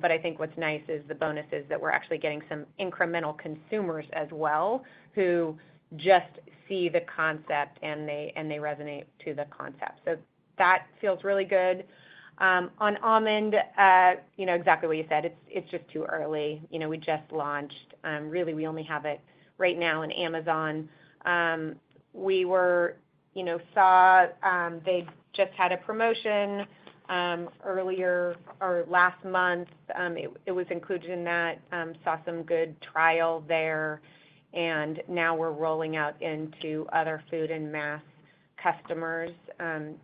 But I think what's nice is the bonus is that we're actually getting some incremental consumers as well who just see the concept and they resonate to the concept. So that feels really good. On almond, exactly what you said. It's just too early. We just launched. Really, we only have it right now in Amazon. We saw they just had a promotion earlier or last month. It was included in that. Saw some good trial there. And now we're rolling out into other food and mass customers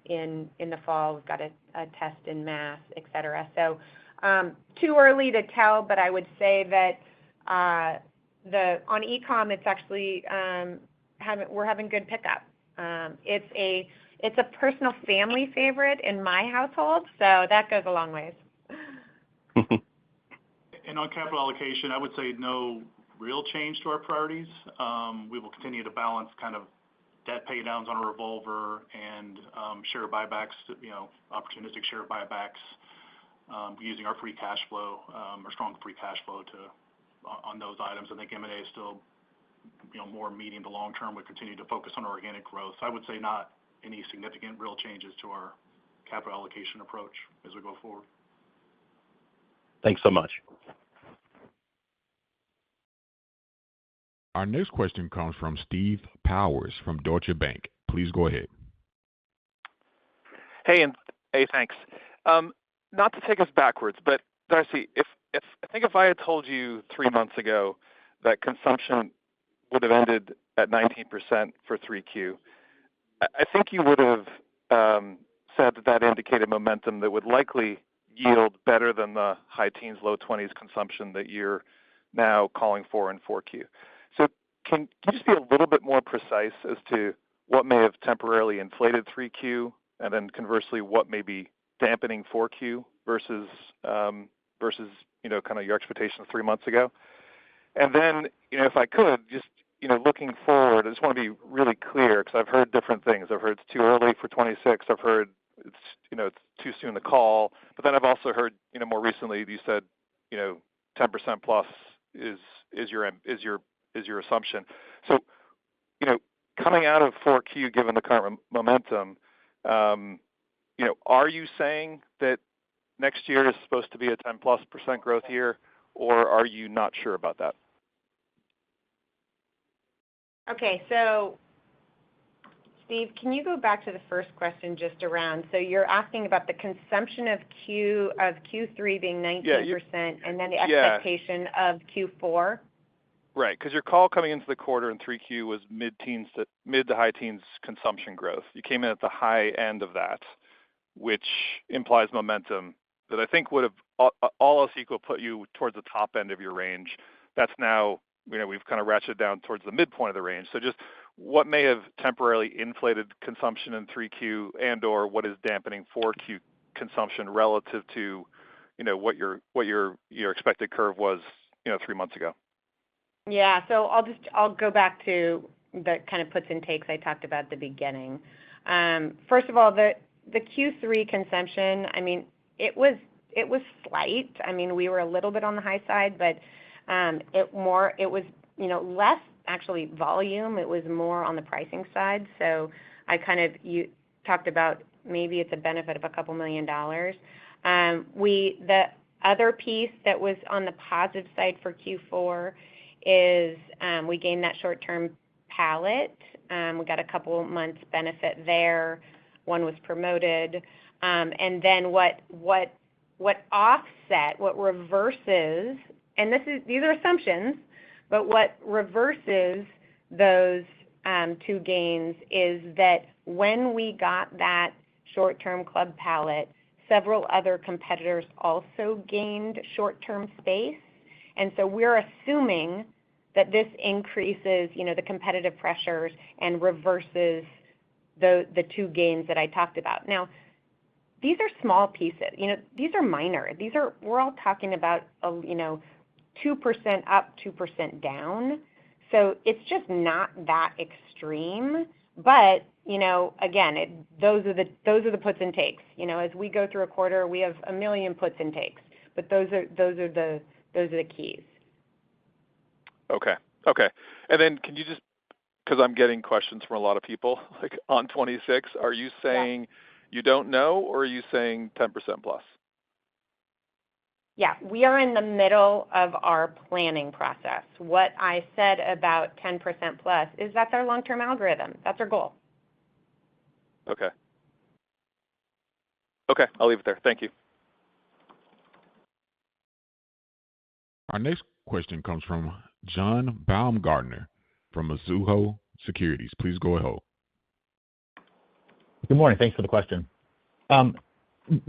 in the fall. We've got a test in mass, et cetera. So too early to tell, but I would say that on e-com, it's actually we're having good pickup. It's a personal family favorite in my household, so that goes a long ways. And on capital allocation, I would say no real change to our priorities. We will continue to balance kind of debt pay downs on a revolver and share buybacks, opportunistic share buybacks, using our free cash flow, our strong free cash flow on those items. I think M&A is still, more medium to long term. We continue to focus on organic growth. So I would say not any significant real changes to our capital allocation approach as we go forward. Thanks so much. Our next question comes from Steve Powers from Deutsche Bank. Please go ahead. Hey, thanks. Not to take us backwards, but Darcy, if I had told you 3 months ago that consumption would have ended at 19% for 3Q, I think you would have said that indicated momentum that would likely yield better than the high teens, low 20s consumption that you're now calling for in 4Q. So can you just be a little bit more precise as to what may have temporarily inflated 3Q, and then conversely, what may be dampening 4Q versus kind of your expectations 3 months ago? And then, if I could, just, looking forward, I just want to be really clear because I've heard different things. I've heard it's too early for 26. I've heard it's too soon to call. But then I've also heard, more recently you said, 10% plus is your assumption. So, coming out of 4Q, given the current momentum, are you saying that next year is supposed to be a 10+% growth year, or are you not sure about that? Okay, so Steve, can you go back to the first question just around, so you're asking about the consumption of Q3 being 19% and then the expectation of Q4? Right, because your call coming into the quarter in 3Q was mid to high teens consumption growth. You came in at the high end of that, which implies momentum that I think would have, all else equal, put you towards the top end of your range. That's now, we've kind of ratcheted down towards the midpoint of the range. So just what may have temporarily inflated consumption in 3Q and or what is dampening 4Q consumption relative to, what your expected curve was, 3 months ago? Yeah, so I'll go back to the kind of puts and takes I talked about at the beginning. First of all, the Q3 consumption, I mean, it was slight. I mean, we were a little bit on the high side, but it was less actually volume. It was more on the pricing side. So you talked about maybe it's a benefit of a couple $2 million. The other piece that was on the positive side for Q4 is we gained that short-term pallet. We got a couple months benefit there. One was promoted. And then what offset, what reverses, and these are assumptions, but what reverses those two gains is that when we got that short-term club pallet, several other competitors also gained short-term space. And so we're assuming that this increases, the competitive pressures and reverses the two gains that I talked about. Now, these are small pieces. These are minor. We're all talking about 2% up, 2% down. So it's just not that extreme. But again, those are the puts and takes. As we go through a quarter, we have a million puts and takes. But those are the keys. Okay. And then can you just, because I'm getting questions from a lot of people, like on 26, are you saying you don't know, or are you saying 10% plus? Yeah, we are in the middle of our planning process. What I said about 10% plus is that's our long-term algorithm. That's our goal. Okay, I'll leave it there. Thank you. Our next question comes from John Baumgartner from Mizuho Securities. Please go ahead. Good morning. Thanks for the question.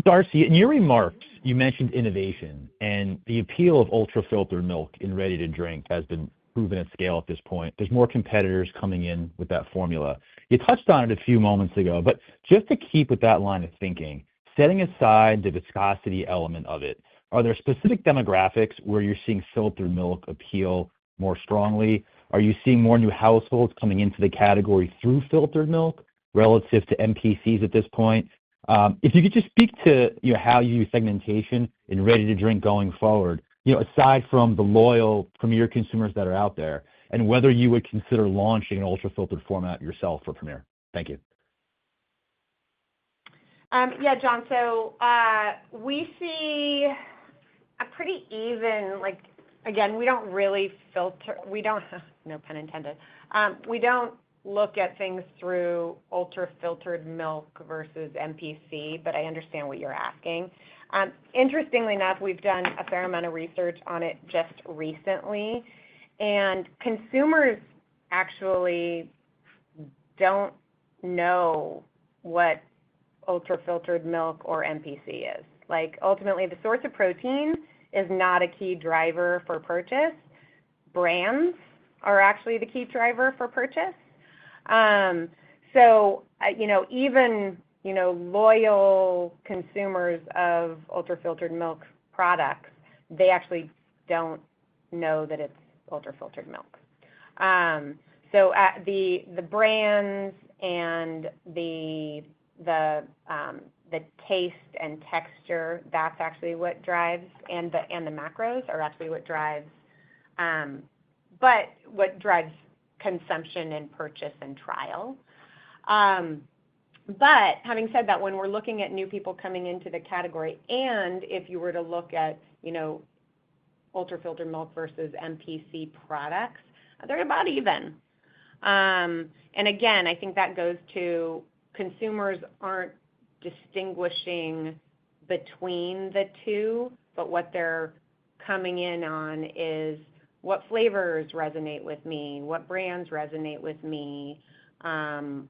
Darcy, in your remarks, you mentioned innovation, and the appeal of ultra-filtered milk in ready-to-drink has been proven at scale at this point. There's more competitors coming in with that formula. You touched on it a few moments ago, but just to keep with that line of thinking, setting aside the viscosity element of it, are there specific demographics where you're seeing filtered milk appeal more strongly? Are you seeing more new households coming into the category through filtered milk relative to MPCs at this point? If you could just speak to how you use segmentation in ready-to-drink going forward, aside from the loyal Premier consumers that are out there, and whether you would consider launching an ultra-filtered format yourself for Premier. Thank you. Yeah, John. So we see a pretty even, again, we don't really filter. We don't, no pun intended. We don't look at things through ultra-filtered milk versus MPC, but I understand what you're asking. Interestingly enough, we've done a fair amount of research on it just recently, and consumers actually don't know what ultra-filtered milk or MPC is. Ultimately, the source of protein is not a key driver for purchase. Brands are actually the key driver for purchase. So, even, loyal consumers of ultra-filtered milk products, they actually don't know that it's ultra-filtered milk. So the brands and the taste and texture, that's actually what drives, and the macros are actually what drives but what drives consumption and purchase and trial. But having said that, when we're looking at new people coming into the category, and if you were to look at, ultra-filtered milk versus MPC products, they're about even. And again, I think that goes to consumers aren't distinguishing between the two, but what they're coming in on is what flavors resonate with me, what brands resonate with me,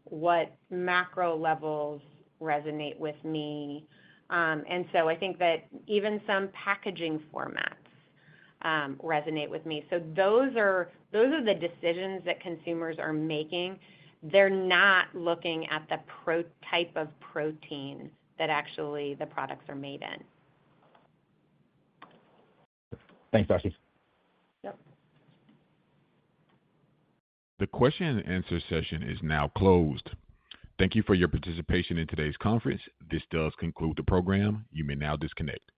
what macro levels resonate with me. And so I think that even some packaging formats resonate with me. So those are the decisions that consumers are making. They're not looking at the type of protein that actually the products are made in. Thanks, Darcy. Yep. The question and answer session is now closed. Thank you for your participation in today's conference. This does conclude the program. You may now disconnect.